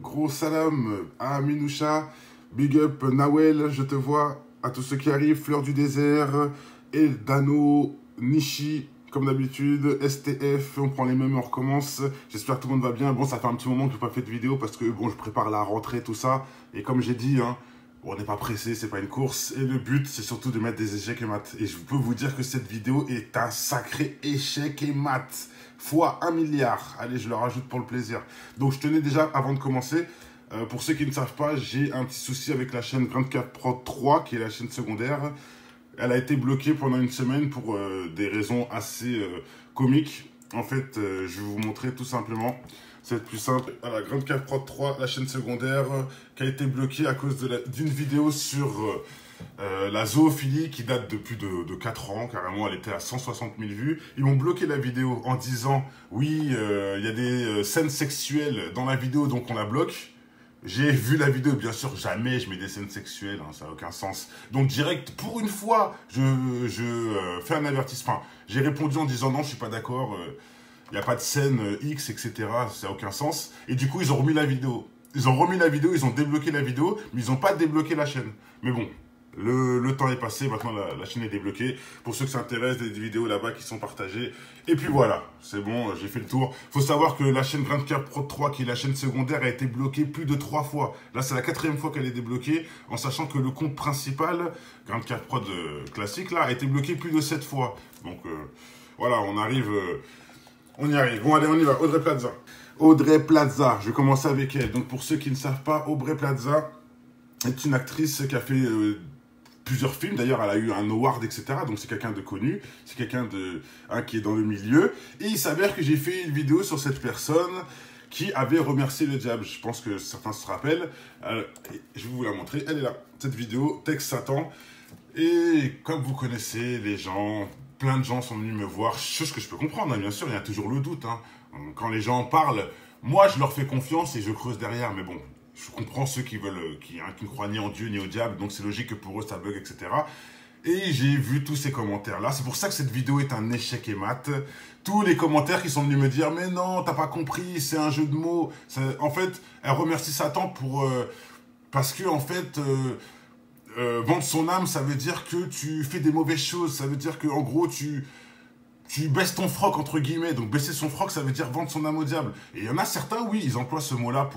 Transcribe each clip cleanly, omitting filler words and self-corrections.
Gros salam à Minoucha. Big up Nawel, je te vois. À tous ceux qui arrivent, Fleur du désert, Eldano, Nishi, comme d'habitude, STF, on prend les mêmes, on recommence. J'espère que tout le monde va bien. Bon, ça fait un petit moment que je n'ai pas fait de vidéo parce que bon, je prépare la rentrée, tout ça. Et comme j'ai dit, hein, on n'est pas pressé, c'est pas une course. Et le but, c'est surtout de mettre des échecs et maths. Et je peux vous dire que cette vidéo est un sacré échec et maths. Fois 1 milliard. Allez, je le rajoute pour le plaisir. Donc, je tenais déjà, avant de commencer, pour ceux qui ne savent pas, j'ai un petit souci avec la chaîne 24 Pro 3, qui est la chaîne secondaire. Elle a été bloquée pendant une semaine pour des raisons assez comiques. En fait, je vais vous montrer tout simplement. C'est plus simple. Voilà, Grande 4 Pro 3, la chaîne secondaire, qui a été bloquée à cause d'une vidéo sur la zoophilie qui date de plus de 4 ans. Carrément, elle était à 160 000 vues. Ils m'ont bloqué la vidéo en disant « Oui, il y a des scènes sexuelles dans la vidéo, donc on la bloque ». J'ai vu la vidéo, bien sûr, jamais je mets des scènes sexuelles, hein, ça n'a aucun sens. Donc direct, pour une fois, je fais un avertissement. J'ai répondu en disant non, je suis pas d'accord, il n'y a pas de scène X, etc. Ça n'a aucun sens. Et du coup, ils ont remis la vidéo. Ils ont remis la vidéo, ils ont débloqué la vidéo, mais ils n'ont pas débloqué la chaîne. Mais bon, le temps est passé, maintenant la chaîne est débloquée. Pour ceux qui s'intéressent, des vidéos là-bas qui sont partagées. Et puis voilà, c'est bon, j'ai fait le tour. Faut savoir que la chaîne 24 Pro 3, qui est la chaîne secondaire, a été bloquée plus de 3 fois. Là, c'est la 4e fois qu'elle est débloquée, en sachant que le compte principal, 24 Pro classique, là, a été bloqué plus de 7 fois. Donc voilà, on arrive, on y arrive. Bon, allez, on y va. Audrey Plaza. Audrey Plaza, je vais commencer avec elle. Donc pour ceux qui ne savent pas, Audrey Plaza est une actrice qui a fait plusieurs films, d'ailleurs elle a eu un award, etc. Donc c'est quelqu'un de connu, c'est quelqu'un qui est dans le milieu. Et il s'avère que j'ai fait une vidéo sur cette personne qui avait remercié le diable. Je pense que certains se rappellent. Je vais vous la montrer, elle est là. Cette vidéo, texte Satan. Et comme vous connaissez les gens, plein de gens sont venus me voir, chose que je peux comprendre, hein, bien sûr, il y a toujours le doute. Hein. Quand les gens parlent, moi je leur fais confiance et je creuse derrière, mais bon, je comprends ceux qui veulent, qui ne croient ni en Dieu ni au diable, donc c'est logique que pour eux ça bug, etc. Et j'ai vu tous ces commentaires-là. C'est pour ça que cette vidéo est un échec et mat. Tous les commentaires qui sont venus me dire « Mais non, t'as pas compris, c'est un jeu de mots. » En fait, elle remercie Satan parce que, en fait, vendre son âme, ça veut dire que tu fais des mauvaises choses. Ça veut dire que, en gros, tu baisses ton froc, entre guillemets. Donc, baisser son froc, ça veut dire vendre son âme au diable. Et il y en a certains, oui, ils emploient ce mot-là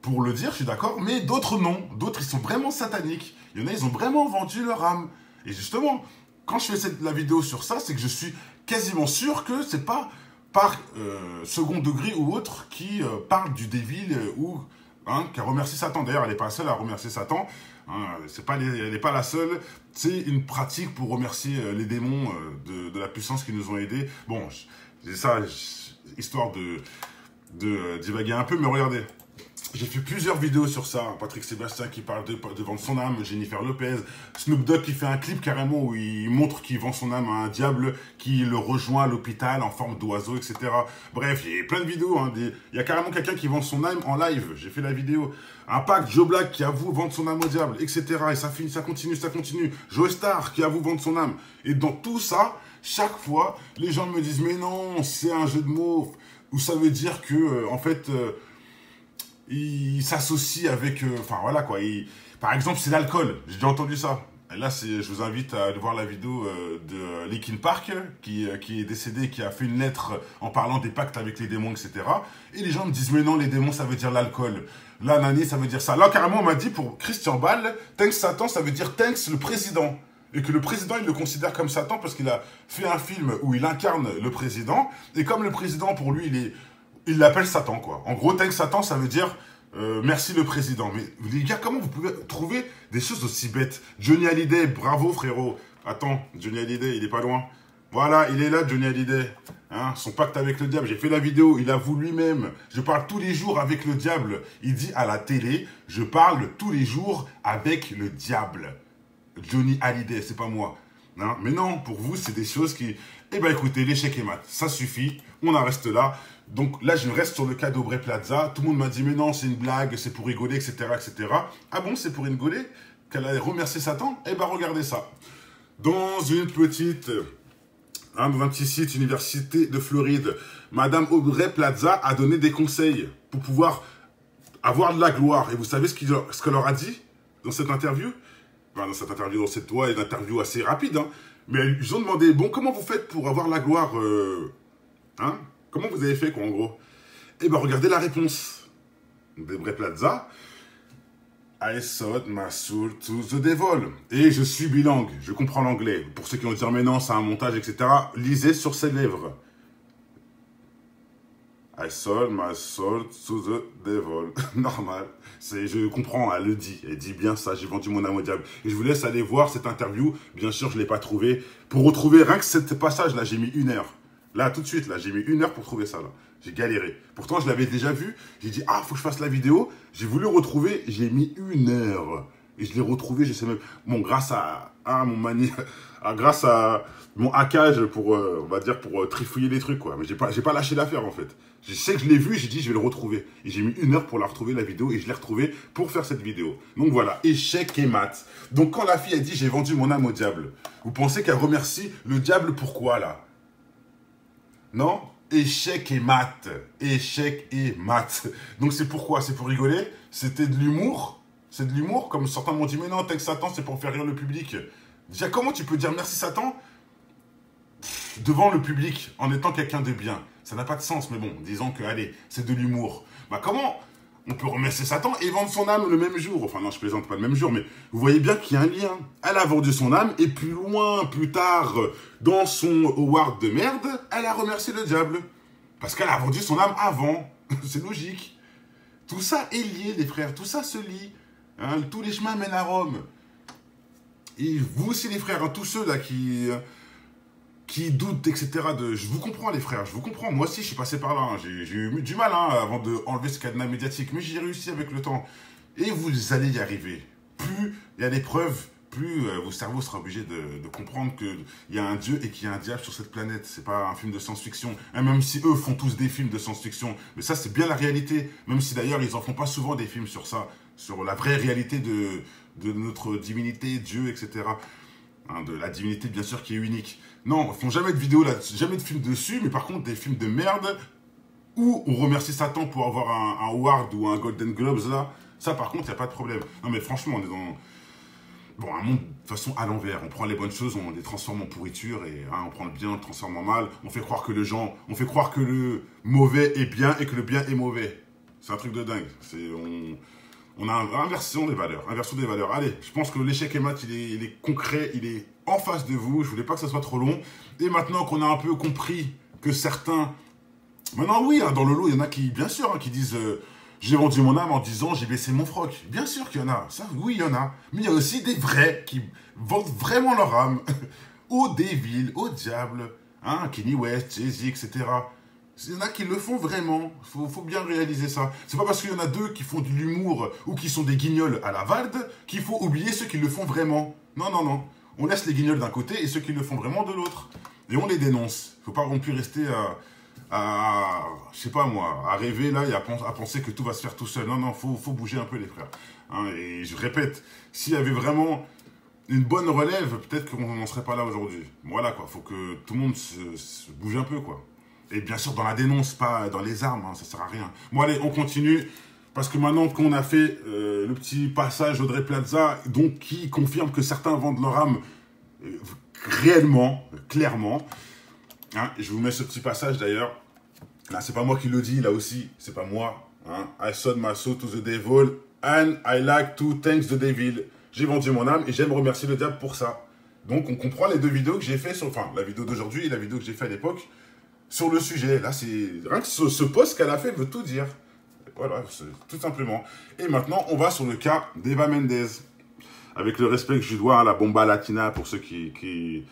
pour le dire, je suis d'accord, mais d'autres non. D'autres, ils sont vraiment sataniques. Il y en a, ils ont vraiment vendu leur âme. Et justement, quand je fais la vidéo sur ça, c'est que je suis quasiment sûr que c'est pas par second degré ou autre qui parle du Devil ou qui a remercié Satan. D'ailleurs, elle n'est pas la seule à remercier Satan. Hein, elle n'est pas la seule. C'est une pratique pour remercier les démons de la puissance qui nous ont aidés. Bon, j'ai ça, histoire de divaguer un peu, mais regardez. J'ai fait plusieurs vidéos sur ça. Patrick Sébastien qui parle de vendre son âme, Jennifer Lopez, Snoop Dogg qui fait un clip carrément où il montre qu'il vend son âme à un diable qui le rejoint à l'hôpital en forme d'oiseau, etc. Bref, il y a plein de vidéos. Hein, il y a carrément quelqu'un qui vend son âme en live. J'ai fait la vidéo. Un pack, Joe Black qui avoue vendre son âme au diable, etc. Et ça finit, ça continue. Joe Star qui avoue vendre son âme. Et dans tout ça, chaque fois, les gens me disent « Mais non, c'est un jeu de mots. » Ou ça veut dire que, en fait... il s'associe avec... Enfin, voilà, quoi. Par exemple, c'est l'alcool. J'ai déjà entendu ça. Et là, je vous invite à aller voir la vidéo de Linkin Park, qui est décédé, qui a fait une lettre en parlant des pactes avec les démons, etc. Et les gens me disent, mais non, les démons, ça veut dire l'alcool. Là, Nani, ça veut dire ça. Là, carrément, on m'a dit, pour Christian Bale, Thanks Satan, ça veut dire Thanks le président. Et que le président, il le considère comme Satan parce qu'il a fait un film où il incarne le président. Et comme le président, pour lui, il l'appelle Satan, quoi. En gros, Thanks Satan, ça veut dire merci le président. Mais les gars, comment vous pouvez trouver des choses aussi bêtes? Johnny Hallyday, bravo frérot. Attends, Johnny Hallyday, il est pas loin. Voilà, il est là, Johnny Hallyday. Hein, son pacte avec le diable. J'ai fait la vidéo, il avoue lui-même. Je parle tous les jours avec le diable. Il dit à la télé, je parle tous les jours avec le diable. Johnny Hallyday, c'est pas moi. Hein, mais non, pour vous, c'est des choses qui... Eh ben écoutez, l'échec et mat, ça suffit. On en reste là. Donc là, je reste sur le cas d'Aubrey Plaza. Tout le monde m'a dit, mais non, c'est une blague, c'est pour rigoler, etc., etc. Ah bon, c'est pour rigoler qu'elle a remercié Satan? Eh ben, regardez ça. Dans une petite... dans un petit site, Université de Floride, Madame Aubrey Plaza a donné des conseils pour pouvoir avoir de la gloire. Et vous savez ce qu'elle leur a dit dans cette interview? Enfin, dans cette interview, dans cette une interview assez rapide, hein. Mais ils ont demandé, bon, comment vous faites pour avoir la gloire, hein? Comment vous avez fait, quoi, en gros? Eh ben, regardez la réponse d'Aubrey Plaza. I sold my soul to the devil. Et je suis bilingue, je comprends l'anglais. Pour ceux qui vont dire, mais non, c'est un montage, etc., lisez sur ses lèvres. I sold my soul to the devil. Normal. Je comprends, elle le dit. Elle dit bien ça, j'ai vendu mon âme au diable. Et je vous laisse aller voir cette interview. Bien sûr, je ne l'ai pas trouvée. Pour retrouver rien que ce passage-là, j'ai mis 1 heure. Là, tout de suite, là, j'ai mis 1 heure pour trouver ça, là. J'ai galéré. Pourtant, je l'avais déjà vu. J'ai dit, ah, faut que je fasse la vidéo. J'ai voulu retrouver. J'ai mis 1 heure. Et je l'ai retrouvé, je sais même. Bon, grâce à grâce à mon hackage pour, on va dire, pour trifouiller les trucs, quoi. Mais j'ai pas lâché l'affaire, en fait. Je sais que je l'ai vu, j'ai dit, je vais le retrouver. Et j'ai mis 1 heure pour la retrouver, la vidéo, et je l'ai retrouvée pour faire cette vidéo. Donc voilà, échec et mat. Donc quand la fille a dit, j'ai vendu mon âme au diable, vous pensez qu'elle remercie le diable pourquoi, là? Non? Échec et mat. Échec et mat. Donc c'est pourquoi? C'est pour rigoler? C'était de l'humour? C'est de l'humour? Comme certains m'ont dit, mais non, texte Satan, c'est pour faire rire le public. Déjà, comment tu peux dire merci Satan devant le public en étant quelqu'un de bien? Ça n'a pas de sens, mais bon, disons que, allez, c'est de l'humour. Bah comment on peut remercier Satan et vendre son âme le même jour? Enfin non, je plaisante pas le même jour, mais vous voyez bien qu'il y a un lien. Elle a vendu son âme et plus loin, plus tard, dans son award de merde, elle a remercié le diable. Parce qu'elle a vendu son âme avant. C'est logique. Tout ça est lié, les frères. Tout ça se lie. Hein, tous les chemins mènent à Rome. Et vous aussi, les frères, hein, tous ceux là qui doutent, etc. Je vous comprends, les frères, je vous comprends. Moi aussi, je suis passé par là. Hein. J'ai eu du mal hein, avant d'enlever ce cadenas médiatique. Mais j'ai réussi avec le temps. Et vous allez y arriver. Plus il y a des preuves, plus vos cerveaux sera obligé de comprendre qu'il y a un Dieu et qu'il y a un diable sur cette planète. C'est pas un film de science-fiction. Hein, même si eux font tous des films de science-fiction. Mais ça, c'est bien la réalité. Même si d'ailleurs, ils en font pas souvent des films sur ça. Sur la vraie réalité de notre divinité, Dieu, etc. Hein, de la divinité, bien sûr, qui est unique. Non, ils font jamais de vidéos là, jamais de films dessus, mais par contre, des films de merde où on remercie Satan pour avoir un award ou un Golden Globes là. Ça, par contre, il n'y a pas de problème. Non, mais franchement, on est dans bon, un monde de façon à l'envers. On prend les bonnes choses, on les transforme en pourriture et hein, on prend le bien, on le transforme en mal. On fait croire que on fait croire que le mauvais est bien et que le bien est mauvais. C'est un truc de dingue. On a inversion des valeurs. Inversion des valeurs. Allez, je pense que l'échec et mat, il est concret, il est en face de vous. Je voulais pas que ça soit trop long. Et maintenant qu'on a un peu compris que certains... Maintenant, oui, hein, dans le lot, il y en a qui, bien sûr, hein, qui disent j'ai vendu mon âme en disant j'ai baissé mon froc. Bien sûr qu'il y en a. Ça, oui, il y en a. Mais il y a aussi des vrais qui vendent vraiment leur âme au Devil, au diable, hein, Kanye West, Jay-Z, etc. Il y en a qui le font vraiment. Faut bien réaliser ça. C'est pas parce qu'il y en a deux qui font de l'humour ou qui sont des guignols à la Valde qu'il faut oublier ceux qui le font vraiment. Non, non, non. On laisse les guignols d'un côté et ceux qui le font vraiment de l'autre. Et on les dénonce. Faut pas non plus rester je sais pas moi, à rêver là et à penser que tout va se faire tout seul. Non, non, faut bouger un peu les frères. Hein, et je répète, s'il y avait vraiment une bonne relève, peut-être qu'on n'en serait pas là aujourd'hui. Voilà quoi, faut que tout le monde se bouge un peu quoi. Et bien sûr, dans la dénonce, pas dans les armes, hein, ça sert à rien. Bon, allez, on continue. Parce que maintenant qu'on a fait le petit passage Audrey Plaza, donc qui confirme que certains vendent leur âme réellement, clairement. Hein, je vous mets ce petit passage d'ailleurs. Là, c'est pas moi qui le dis, là aussi, c'est pas moi. Hein. I sold my soul to the devil and I like to thank the devil. J'ai vendu mon âme et j'aime remercier le diable pour ça. Donc, on comprend les deux vidéos que j'ai fait sur... Enfin, la vidéo d'aujourd'hui et la vidéo que j'ai fait à l'époque. Sur le sujet, là, c'est rien que ce post qu'elle a fait veut tout dire. Voilà, tout simplement. Et maintenant, on va sur le cas d'Eva Mendes. Avec le respect que je lui dois à la bomba latina, pour ceux qui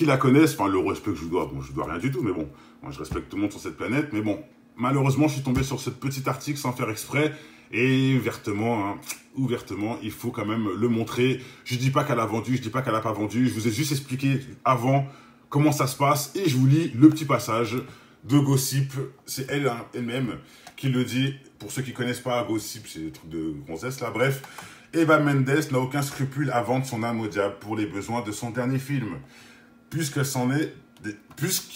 la connaissent. Enfin, le respect que je lui dois, bon, je lui dois rien du tout, mais bon, moi, je respecte tout le monde sur cette planète. Mais bon, malheureusement, je suis tombé sur ce petit article sans faire exprès. Et ouvertement, hein, ouvertement, il faut quand même le montrer. Je dis pas qu'elle a vendu, je dis pas qu'elle a pas vendu. Je vous ai juste expliqué avant comment ça se passe, et je vous lis le petit passage de Gossip. C'est elle-même qui le dit. Pour ceux qui connaissent pas Gossip, c'est des trucs de grossesse là. Bref, Eva Mendes n'a aucun scrupule à vendre son âme au diable pour les besoins de son dernier film, puisqu'elle s'en est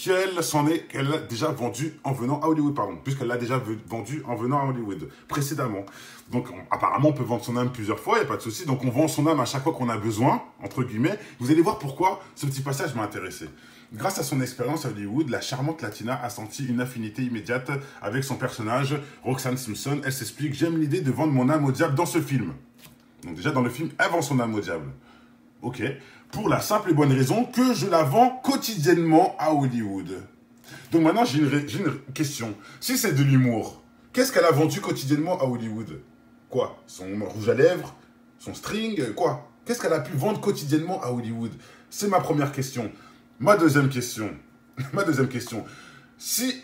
qu'elle l'a déjà vendu en venant à Hollywood, pardon, puisqu'elle l'a déjà vendu en venant à Hollywood, précédemment. Donc, apparemment, on peut vendre son âme plusieurs fois, il n'y a pas de souci. Donc, on vend son âme à chaque fois qu'on a besoin, entre guillemets. Vous allez voir pourquoi ce petit passage m'a intéressé. Grâce à son expérience à Hollywood, la charmante Latina a senti une affinité immédiate avec son personnage, Roxanne Simpson. Elle s'explique: j'aime l'idée de vendre mon âme au diable dans ce film. Donc déjà, dans le film, elle vend son âme au diable. Ok. Pour la simple et bonne raison que je la vends quotidiennement à Hollywood. Donc maintenant, j'ai une question. Si c'est de l'humour, qu'est-ce qu'elle a vendu quotidiennement à Hollywood? Quoi? Son rouge à lèvres? Son string? Quoi? Qu'est-ce qu'elle a pu vendre quotidiennement à Hollywood? C'est ma première question. Ma deuxième question. Si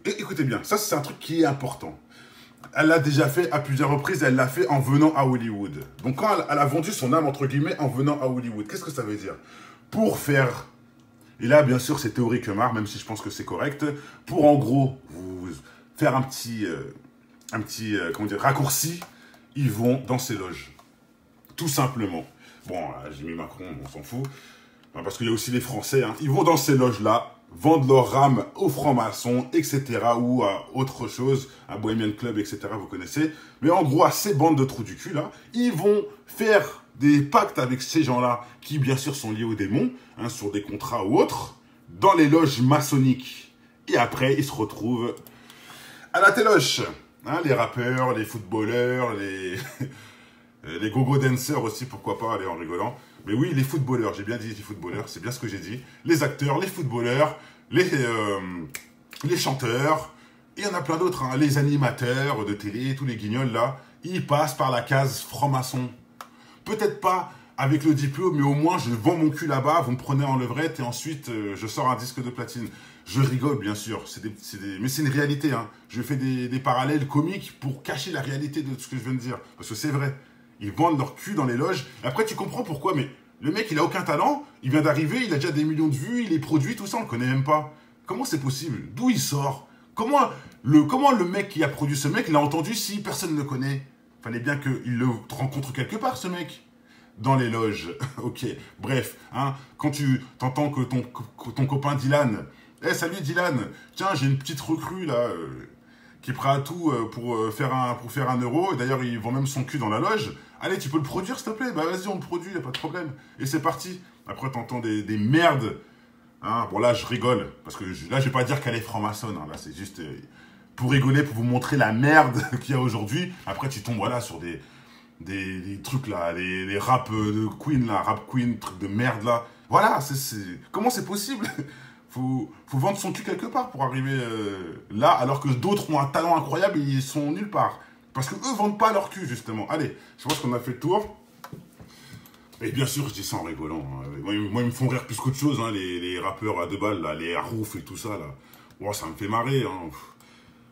écoutez bien, ça c'est un truc qui est important. Elle l'a déjà fait à plusieurs reprises, elle l'a fait en venant à Hollywood. Donc quand elle a vendu son âme, entre guillemets, en venant à Hollywood, qu'est-ce que ça veut dire? Pour faire, et là bien sûr c'est théorique même si je pense que c'est correct, pour en gros vous faire un petit comment dire, raccourci, ils vont dans ces loges. Tout simplement. Bon, j'ai mis Macron, on s'en fout. Parce qu'il y a aussi les Français, hein. Ils vont dans ces loges-là, vendent leur âme aux francs-maçons, etc. ou à autre chose, à Bohemian Club, etc. Vous connaissez. Mais en gros, à ces bandes de trous du cul, là, ils vont faire des pactes avec ces gens-là, qui bien sûr sont liés aux démons, hein, sur des contrats ou autres, dans les loges maçonniques. Et après, ils se retrouvent à la téloche. Hein, les rappeurs, les footballeurs, les go-go dancers aussi, pourquoi pas, aller en rigolant. Mais oui, les footballeurs, j'ai bien dit les footballeurs, c'est bien ce que j'ai dit. Les acteurs, les footballeurs, les chanteurs, et il y en a plein d'autres, hein, les animateurs de télé, tous les guignols là, ils passent par la case franc-maçon. Peut-être pas avec le diplôme, mais au moins je vends mon cul là-bas, vous me prenez en levrette et ensuite je sors un disque de platine. Je rigole bien sûr, mais c'est une réalité. Hein. Je fais des parallèles comiques pour cacher la réalité de ce que je viens de dire, parce que c'est vrai. Ils vendent leur cul dans les loges. Et après, tu comprends pourquoi. Mais le mec, il a aucun talent. Il vient d'arriver. Il a déjà des millions de vues. Il est produit. Tout ça, on le connaît même pas. Comment c'est possible? D'où il sort? Comment le mec qui a produit ce mec l'a entendu si personne ne le connaît? Fallait bien qu'il le rencontre quelque part, ce mec. Dans les loges. Ok. Bref. Hein, quand tu t'entends que ton copain Dylan... Salut Dylan. Tiens, j'ai une petite recrue, là... qui est prêt à tout pour faire un euro. D'ailleurs, il vend même son cul dans la loge. Allez, tu peux le produire, s'il te plaît? Bah vas-y, on le produit, il a pas de problème. Et c'est parti. Après, t'entends des merdes. Hein, bon, là, je rigole. Parce que là, je vais pas dire qu'elle est franc-maçonne. Hein. Là, c'est juste pour rigoler, pour vous montrer la merde qu'il y a aujourd'hui. Après, tu tombes, voilà, sur des trucs, là, les rap de Queen, là, rap Queen, trucs de merde, là. Voilà, comment c'est possible? Faut vendre son cul quelque part pour arriver là, alors que d'autres ont un talent incroyable et ils sont nulle part. Parce que eux vendent pas leur cul, justement. Allez, je pense qu'on a fait le tour. Et bien sûr, je dis ça en rigolant. Hein. Moi, ils me font rire plus qu'autre chose, hein, les rappeurs à 2 balles, là, les Harouf et tout ça, là. Oh, ça me fait marrer, hein.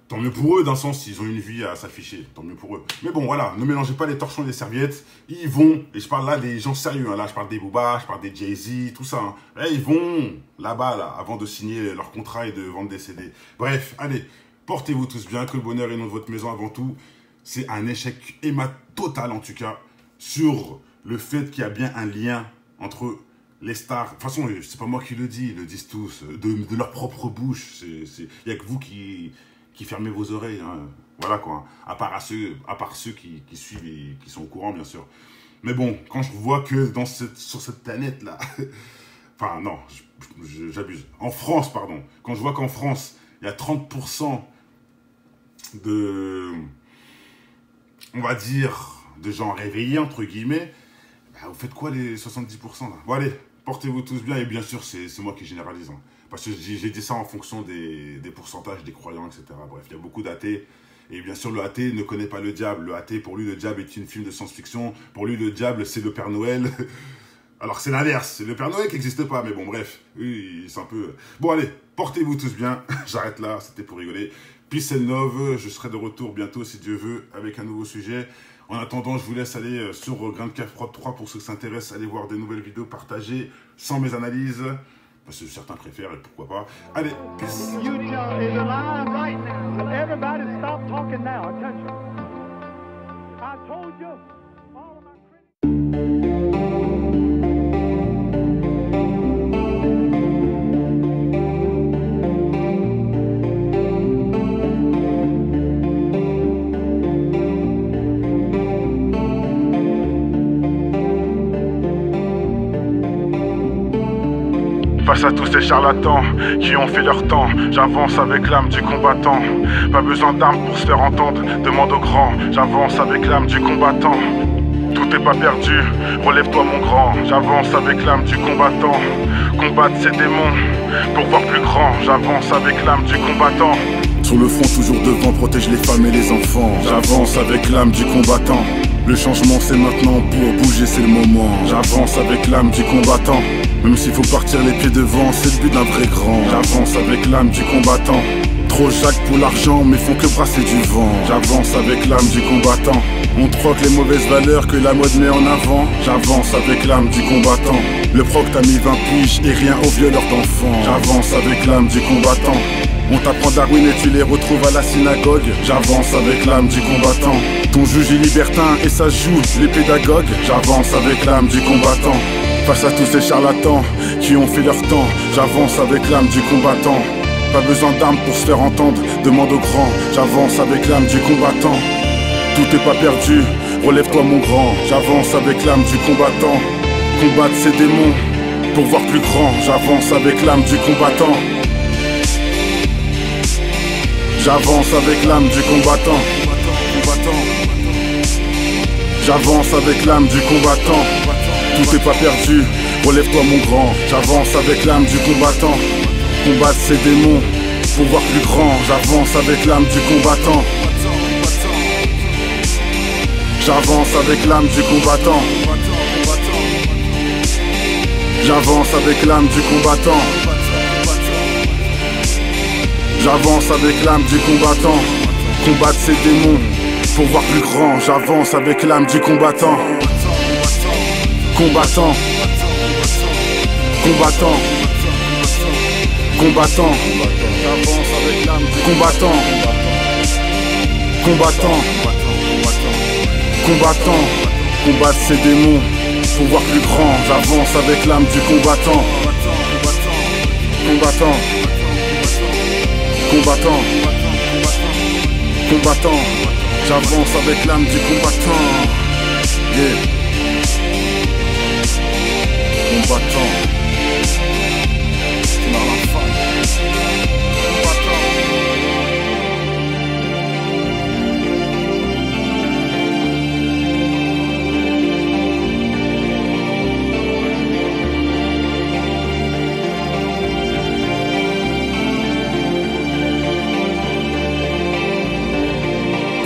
Tant mieux pour eux, d'un sens, s'ils ont une vie à s'afficher. Tant mieux pour eux. Mais bon, voilà, ne mélangez pas les torchons et les serviettes. Ils vont, et je parle là des gens sérieux, hein, là, je parle des Booba, je parle des Jay-Z, tout ça. Hein. Ils vont là-bas, là, avant de signer leur contrat et de vendre des CD. Bref, allez, portez-vous tous bien, que le bonheur est dans votre maison avant tout. C'est un échec total, en tout cas, sur le fait qu'il y a bien un lien entre les stars. De toute façon, c'est pas moi qui le dis, ils le disent tous, de leur propre bouche. Il n'y a que vous qui fermez vos oreilles, hein. Voilà quoi, à part ceux qui suivent et qui sont au courant bien sûr. Mais bon, quand je vois que sur cette planète là, enfin non, j'abuse, en France pardon, quand je vois qu'en France, il y a 30% de, on va dire, de gens réveillés entre guillemets, bah, vous faites quoi les 70% là? Bon allez, portez-vous tous bien et bien sûr c'est moi qui généralise, hein. Parce que j'ai dit ça en fonction des pourcentages des croyants, etc. Bref, il y a beaucoup d'athées. Et bien sûr, le athée ne connaît pas le diable. Le athée, pour lui, le diable est une film de science-fiction. Pour lui, le diable, c'est le Père Noël. Alors, c'est l'inverse. C'est le Père Noël qui n'existe pas. Mais bon, bref. Oui, c'est un peu... Bon, allez, portez-vous tous bien. J'arrête là. C'était pour rigoler. Peace and love. Je serai de retour bientôt, si Dieu veut, avec un nouveau sujet. En attendant, je vous laisse aller sur Grain de Café Prod 3 pour ceux qui s'intéressent. Allez voir des nouvelles vidéos partagées sans mes analyses. Parce que certains préfèrent et pourquoi pas. Allez, peace. Future is alive right now. So everybody stop talking now. Attention. I told you. Face à tous ces charlatans qui ont fait leur temps, j'avance avec l'âme du combattant. Pas besoin d'armes pour se faire entendre, demande aux grands. J'avance avec l'âme du combattant. Tout est pas perdu, relève-toi mon grand. J'avance avec l'âme du combattant. Combattre ces démons pour voir plus grand. J'avance avec l'âme du combattant. Sur le front toujours devant, protège les femmes et les enfants. J'avance avec l'âme du combattant. Le changement c'est maintenant, pour bouger c'est le moment. J'avance avec l'âme du combattant. Même s'il faut partir les pieds devant, c'est le but d'un vrai grand. J'avance avec l'âme du combattant. Trop Jacques pour l'argent, mais font que brasser du vent. J'avance avec l'âme du combattant. On troque les mauvaises valeurs que la mode met en avant. J'avance avec l'âme du combattant. Le proc t'a mis 20 piges et rien aux violeurs d'enfants. J'avance avec l'âme du combattant. On t'apprend Darwin et tu les retrouves à la synagogue. J'avance avec l'âme du combattant. Ton juge est libertin et ça joue les pédagogues. J'avance avec l'âme du combattant. Face à tous ces charlatans qui ont fait leur temps, j'avance avec l'âme du combattant. Pas besoin d'armes pour se faire entendre, demande aux grands. J'avance avec l'âme du combattant. Tout est pas perdu, relève-toi mon grand. J'avance avec l'âme du combattant. Combattre ces démons pour voir plus grand. J'avance avec l'âme du combattant. J'avance avec l'âme du combattant. J'avance avec l'âme du combattant. Tout est pas perdu, relève-toi mon grand. J'avance avec l'âme du combattant. Combattre ces démons pour voir plus grand. J'avance avec l'âme du combattant. J'avance avec l'âme du combattant. J'avance avec l'âme du combattant. J'avance avec l'âme du combattant. Combattre ces démons pour voir plus grand. J'avance avec l'âme du combattant. Combattant. Combattant. Combattant. J'avance avec l'âme du combattant. Combattant. Combattant. Combattre ces démons pour voir plus grand. J'avance avec l'âme du combattant. Combattant. Combattant. Combattant. J'avance avec l'âme du combattant. Yeah. Combattant. Tu m'as la femme. Combattant.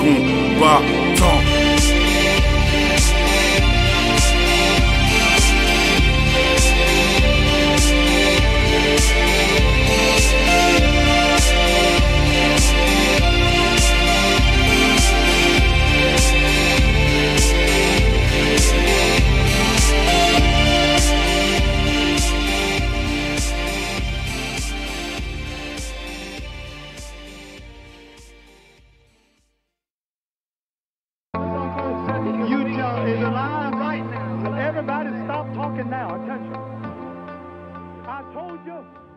Combattant. Utah is alive right now. So everybody stop talking now. Attention. I told you.